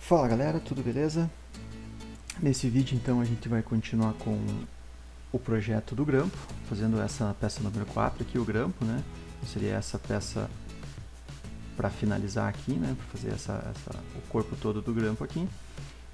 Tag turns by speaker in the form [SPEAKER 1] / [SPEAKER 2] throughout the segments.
[SPEAKER 1] Fala galera, tudo beleza? Nesse vídeo então a gente vai continuar com o projeto do grampo, fazendo essa peça número 4 aqui, o grampo, né? Seria essa peça para finalizar aqui, né? Para fazer o corpo todo do grampo aqui.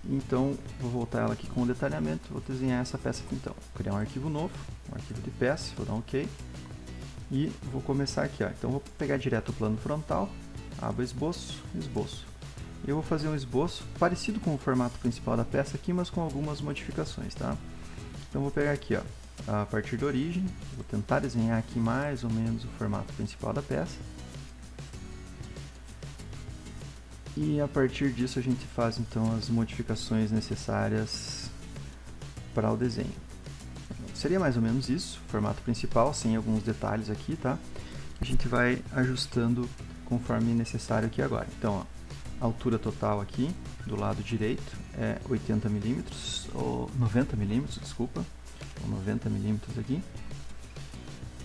[SPEAKER 1] Então vou voltar ela aqui com o detalhamento, vou desenhar essa peça aqui então. Vou criar um arquivo novo, um arquivo de peça, vou dar um OK. E vou começar aqui, ó. Então vou pegar direto o plano frontal, abro esboço, esboço. Eu vou fazer um esboço parecido com o formato principal da peça aqui, mas com algumas modificações, tá? Então vou pegar aqui, ó, a partir da origem, vou tentar desenhar aqui mais ou menos o formato principal da peça. E a partir disso a gente faz então as modificações necessárias para o desenho. Seria mais ou menos isso, formato principal, sem alguns detalhes aqui, tá? A gente vai ajustando conforme necessário aqui agora. Então, ó, a altura total aqui, do lado direito, é 80 mm, ou 90 mm, desculpa, ou 90 mm aqui.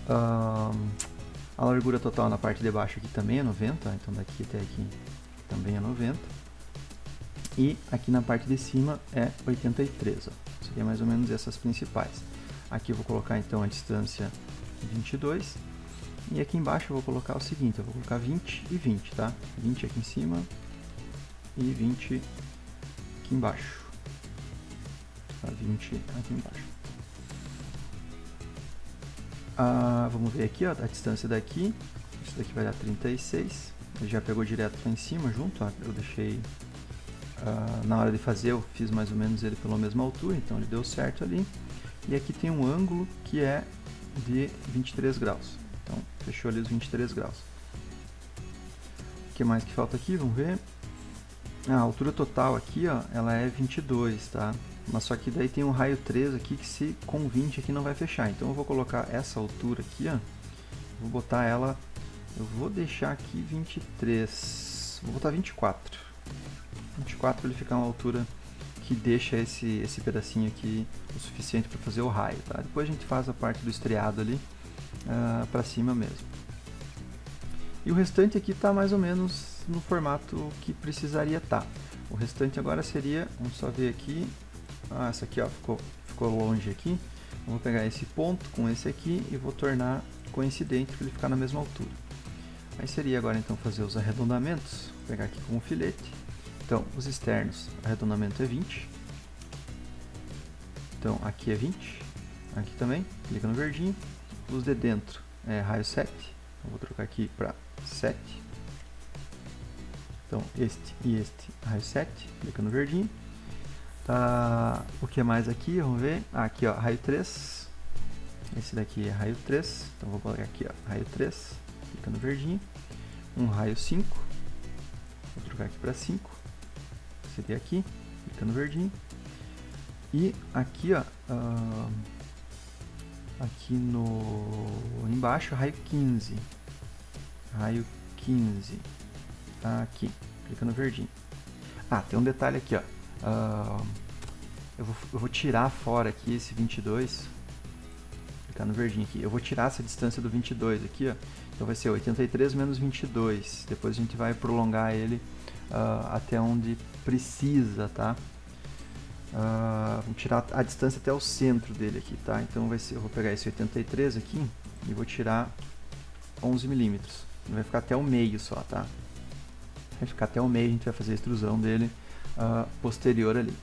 [SPEAKER 1] A largura total na parte de baixo aqui também é 90, então daqui até aqui também é 90. E aqui na parte de cima é 83, ó. Seria mais ou menos essas principais. Aqui eu vou colocar então a distância 22. E aqui embaixo eu vou colocar o seguinte, eu vou colocar 20 e 20, tá? 20 aqui em cima e 20 aqui embaixo. Tá? 20 aqui embaixo. Vamos ver aqui, ó, a distância daqui. Isso daqui vai dar 36. Ele já pegou direto lá em cima junto, ó. Eu deixei... na hora de fazer eu fiz mais ou menos ele pela mesma altura, então ele deu certo ali. E aqui tem um ângulo que é de 23 graus. Então, fechou ali os 23 graus. O que mais que falta aqui? Vamos ver. A altura total aqui, ó, ela é 22, tá? Mas só que daí tem um raio 3 aqui que se com 20 aqui não vai fechar. Então eu vou colocar essa altura aqui, ó. Vou botar ela... Eu vou deixar aqui 23. Vou botar 24. 24 para ele ficar uma altura que deixa esse pedacinho aqui o suficiente para fazer o raio, tá? Depois a gente faz a parte do estriado ali para cima mesmo. E o restante aqui está mais ou menos no formato que precisaria estar. O restante agora seria, vamos só ver aqui, essa aqui ó, ficou longe aqui. Eu vou pegar esse ponto com esse aqui e vou tornar coincidente para ele ficar na mesma altura. Aí seria agora então fazer os arredondamentos, vou pegar aqui com um filete. Então, os externos, arredondamento é 20. Então, aqui é 20. Aqui também, clica no verdinho. Os de dentro é raio 7. Eu vou trocar aqui para 7. Então, este e este, raio 7. Clica no verdinho. O que mais aqui? Vamos ver. Aqui, ó, raio 3. Esse daqui é raio 3. Então, vou colocar aqui, ó, raio 3. Clica no verdinho. Um raio 5. Vou trocar aqui para 5. Seria aqui, clica no verdinho. E aqui, ó, aqui embaixo, raio 15. Raio 15. Aqui, clica no verdinho. Tem um detalhe aqui, ó. Eu vou tirar fora aqui esse 22. Clicar no verdinho aqui. Eu vou tirar essa distância do 22 aqui, ó. Então vai ser 83 menos 22. Depois a gente vai prolongar ele até onde precisa, tá? Vamos tirar a distância até o centro dele aqui, tá? Então eu vou pegar esse 83 aqui e vou tirar 11 milímetros. Ele vai ficar até o meio só, tá? Vai ficar até o meio, a gente vai fazer a extrusão dele posterior ali.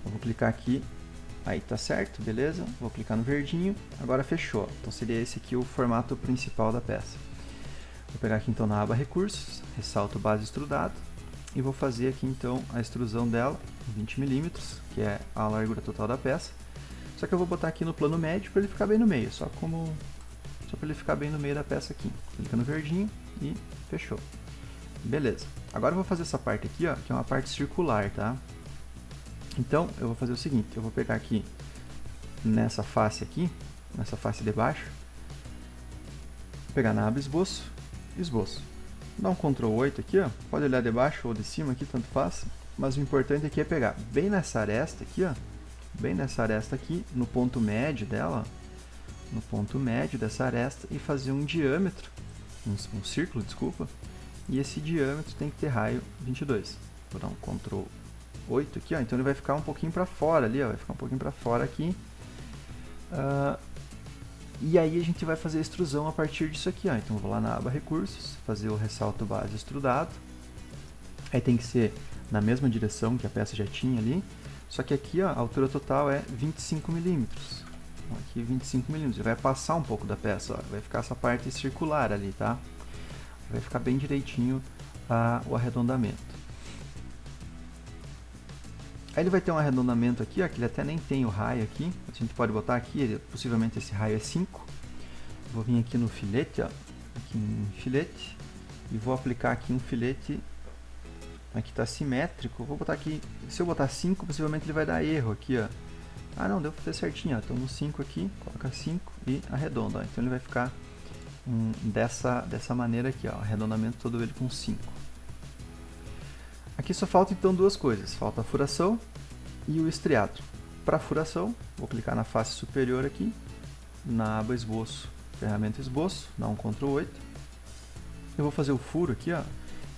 [SPEAKER 1] Eu vou clicar aqui, aí tá certo, beleza? Vou clicar no verdinho, agora fechou. Então seria esse aqui o formato principal da peça. Vou pegar aqui então na aba recursos, ressalto base extrudado. E vou fazer aqui então a extrusão dela, 20 mm, que é a largura total da peça. Só que eu vou botar aqui no plano médio para ele ficar bem no meio, só para ele ficar bem no meio da peça aqui. Clica no verdinho e fechou. Beleza. Agora eu vou fazer essa parte aqui, ó, que é uma parte circular, tá? Então eu vou fazer o seguinte, eu vou pegar aqui nessa face aqui, nessa face de baixo, vou pegar na aba esboço, esboço. Dá um Ctrl 8 aqui, ó. Pode olhar de baixo ou de cima aqui, tanto faz. Mas o importante aqui é pegar bem nessa aresta aqui, ó. Bem nessa aresta aqui, no ponto médio dela, ó. No ponto médio dessa aresta e fazer um diâmetro, um círculo, desculpa. E esse diâmetro tem que ter raio 22. Vou dar um Ctrl 8 aqui, ó, então ele vai ficar um pouquinho para fora ali, ó, vai ficar um pouquinho para fora aqui. E aí a gente vai fazer a extrusão a partir disso aqui, ó. Então eu vou lá na aba recursos, fazer o ressalto base extrudado. Aí tem que ser na mesma direção que a peça já tinha ali, só que aqui, ó, a altura total é 25 milímetros. Então, aqui 25 milímetros, vai passar um pouco da peça, ó, vai ficar essa parte circular ali, tá? Vai ficar bem direitinho o arredondamento. Aí ele vai ter um arredondamento aqui, ó, que ele até nem tem o raio aqui. A gente pode botar aqui, possivelmente esse raio é 5. Vou vir aqui no filete, ó, aqui em filete, e vou aplicar aqui um filete. Aqui está simétrico. Vou botar aqui, se eu botar 5, possivelmente ele vai dar erro aqui, ó. Ah, não, deu para fazer certinho, ó. Então no 5 aqui, coloca 5 e arredonda, ó. Então ele vai ficar dessa maneira aqui, ó, arredondamento todo ele com 5. Aqui só falta então duas coisas, falta a furação e o estriado. Para a furação, vou clicar na face superior aqui, na aba esboço, ferramenta esboço, dá um Ctrl 8. Eu vou fazer o furo aqui, ó,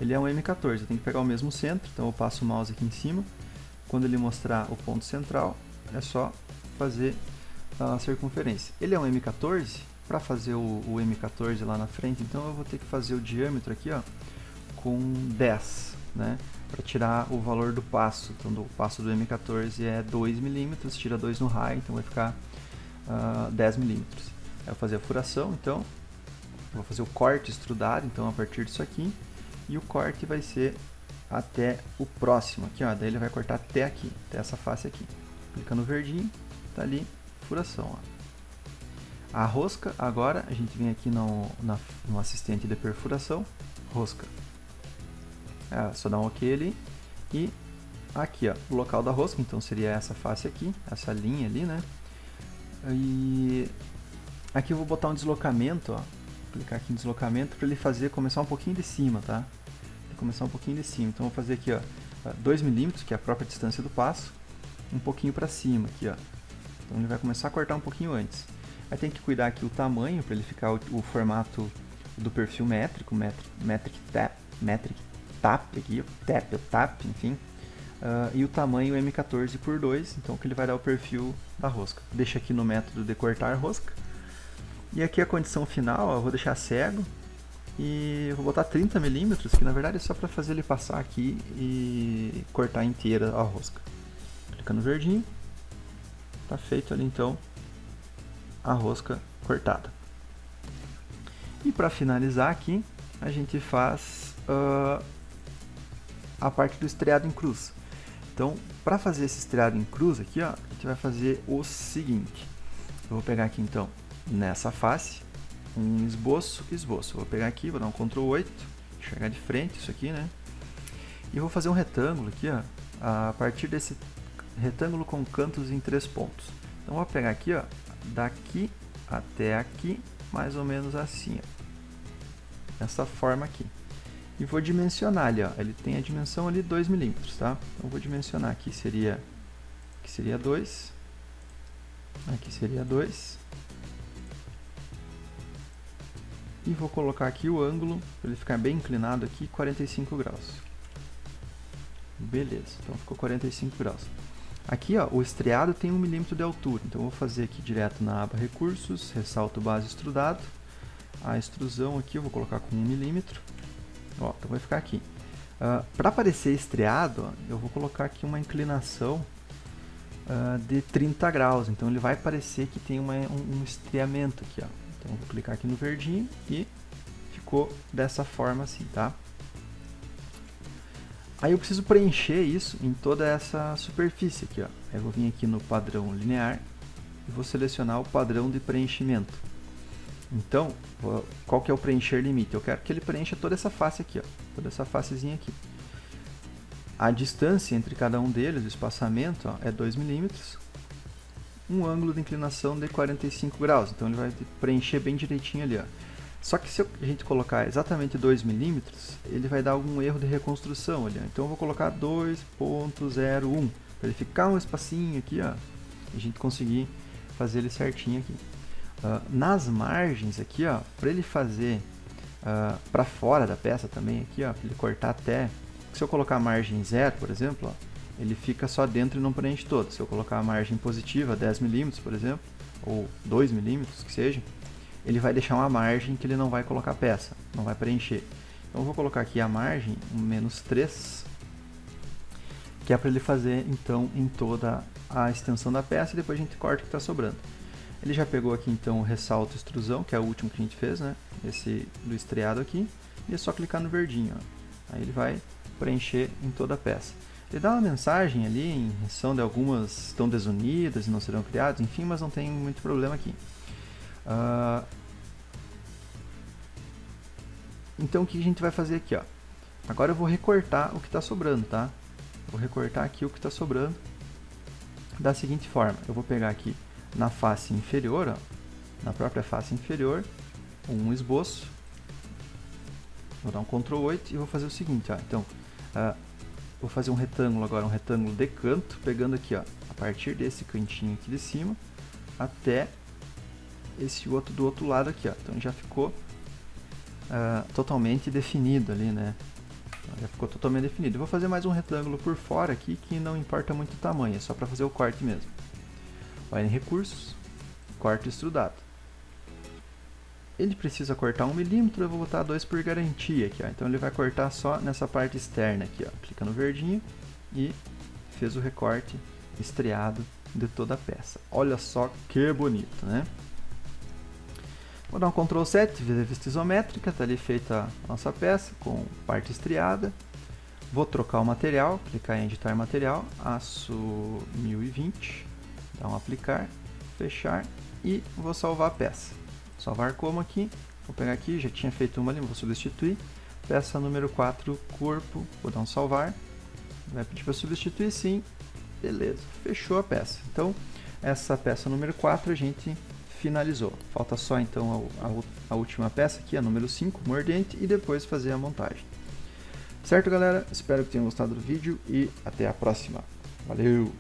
[SPEAKER 1] ele é um M14, eu tenho que pegar o mesmo centro, então eu passo o mouse aqui em cima. Quando ele mostrar o ponto central, é só fazer a circunferência. Ele é um M14, para fazer o M14 lá na frente, então eu vou ter que fazer o diâmetro aqui, ó, com 10, né? Para tirar o valor do passo. Então o passo do M14 é 2 milímetros, tira 2 no raio, então vai ficar 10 milímetros. Aí eu vou fazer a furação, então eu vou fazer o corte extrudado, então a partir disso aqui, e o corte vai ser até o próximo aqui, ó, daí ele vai cortar até aqui, até essa face aqui. Clica no verdinho, tá ali, furação, ó. A rosca, agora a gente vem aqui no assistente de perfuração, rosca. Só dá um OK ali. E aqui, ó, o local da rosca, então seria essa face aqui, essa linha ali, né? E aqui eu vou botar um deslocamento, ó. Clicar aqui em deslocamento para ele começar um pouquinho de cima, tá? Começar um pouquinho de cima. Então eu vou fazer aqui, ó, 2 milímetros, que é a própria distância do passo, um pouquinho para cima aqui, ó. Então ele vai começar a cortar um pouquinho antes. Aí tem que cuidar aqui o tamanho para ele ficar o formato do perfil métrico, metric tap aqui, tap, enfim. E o tamanho M14 por 2, então que ele vai dar o perfil da rosca. Deixa aqui no método de cortar rosca. E aqui a condição final, ó, eu vou deixar cego e eu vou botar 30 milímetros, que na verdade é só para fazer ele passar aqui e cortar inteira a rosca. Clica no verdinho, tá feito ali então a rosca cortada. E para finalizar aqui, a gente faz a parte do estriado em cruz. Então, para fazer esse estriado em cruz aqui, ó, a gente vai fazer o seguinte. Eu vou pegar aqui então, nessa face, um esboço. Eu vou pegar aqui, vou dar um Ctrl 8, enxergar de frente isso aqui, né? E vou fazer um retângulo aqui, ó, a partir desse retângulo com cantos em 3 pontos. Então, vou pegar aqui, ó, daqui até aqui, mais ou menos assim, ó, dessa forma aqui. E vou dimensionar ali, ó, ele tem a dimensão ali 2 milímetros, tá? Então, eu vou dimensionar aqui, seria 2, aqui seria 2, e vou colocar aqui o ângulo, para ele ficar bem inclinado aqui, 45 graus. Beleza, então ficou 45 graus. Aqui, ó, o estriado tem 1 milímetro de altura, então eu vou fazer aqui direto na aba recursos, ressalto base extrudado. A extrusão aqui eu vou colocar com 1 milímetro. Ó, então vai ficar aqui. Para parecer estriado, ó, eu vou colocar aqui uma inclinação de 30 graus, então ele vai parecer que tem um estriamento aqui, ó. Então eu vou clicar aqui no verdinho e ficou dessa forma assim, tá? Aí eu preciso preencher isso em toda essa superfície aqui, ó. Aí eu vou vir aqui no padrão linear e vou selecionar o padrão de preenchimento. Então, qual que é o preencher limite? Eu quero que ele preencha toda essa face aqui, ó, toda essa facezinha aqui. A distância entre cada um deles, o espaçamento, ó, é 2 milímetros. Um ângulo de inclinação de 45 graus, então ele vai preencher bem direitinho ali, ó. Só que se a gente colocar exatamente 2 milímetros, ele vai dar algum erro de reconstrução ali, ó. Então eu vou colocar 2.01, para ele ficar um espacinho aqui, ó, e a gente conseguir fazer ele certinho aqui. Nas margens aqui, ó, para ele fazer para fora da peça também aqui, ó, para ele cortar até, se eu colocar a margem 0, por exemplo, ó, ele fica só dentro e não preenche todo. Se eu colocar a margem positiva, 10 mm, por exemplo, ou 2 mm, que seja, ele vai deixar uma margem que ele não vai colocar peça, não vai preencher. Então eu vou colocar aqui a margem, menos 3, que é para ele fazer então em toda a extensão da peça, e depois a gente corta o que está sobrando. Ele já pegou aqui então o ressalto extrusão, que é o último que a gente fez, né? Esse do estriado aqui, e é só clicar no verdinho, ó. Aí ele vai preencher em toda a peça. Ele dá uma mensagem ali em reação de algumas estão desunidas e não serão criadas, enfim, mas não tem muito problema aqui. Então o que a gente vai fazer aqui, ó? Agora eu vou recortar o que está sobrando, tá? Vou recortar aqui o que está sobrando da seguinte forma. Eu vou pegar aqui na face inferior, ó, na própria face inferior, um esboço. Vou dar um Ctrl 8 e vou fazer o seguinte, ó. Então, vou fazer um retângulo agora, um retângulo de canto, pegando aqui, ó, a partir desse cantinho aqui de cima até esse outro do outro lado aqui, ó. Então já ficou totalmente definido ali, né? Já ficou totalmente definido. Eu vou fazer mais um retângulo por fora aqui, que não importa muito o tamanho, é só para fazer o corte mesmo. Vai em recursos, corte extrudado. Ele precisa cortar 1 mm, eu vou botar 2 por garantia aqui, ó. Então ele vai cortar só nessa parte externa aqui, ó. Clica no verdinho e fez o recorte estriado de toda a peça. Olha só que bonito, né? Vou dar um Ctrl 7, vista isométrica, está ali feita a nossa peça com parte estriada. Vou trocar o material, clicar em editar material, aço 1020, dar um aplicar, fechar e vou salvar a peça. Salvar como aqui, vou pegar aqui, já tinha feito uma ali, vou substituir. Peça número 4, corpo, vou dar um salvar. Vai pedir para substituir sim, beleza, fechou a peça. Então, essa peça número 4 a gente finalizou. Falta só então a última peça aqui, a número 5, mordente, e depois fazer a montagem. Certo, galera? Espero que tenham gostado do vídeo e até a próxima. Valeu!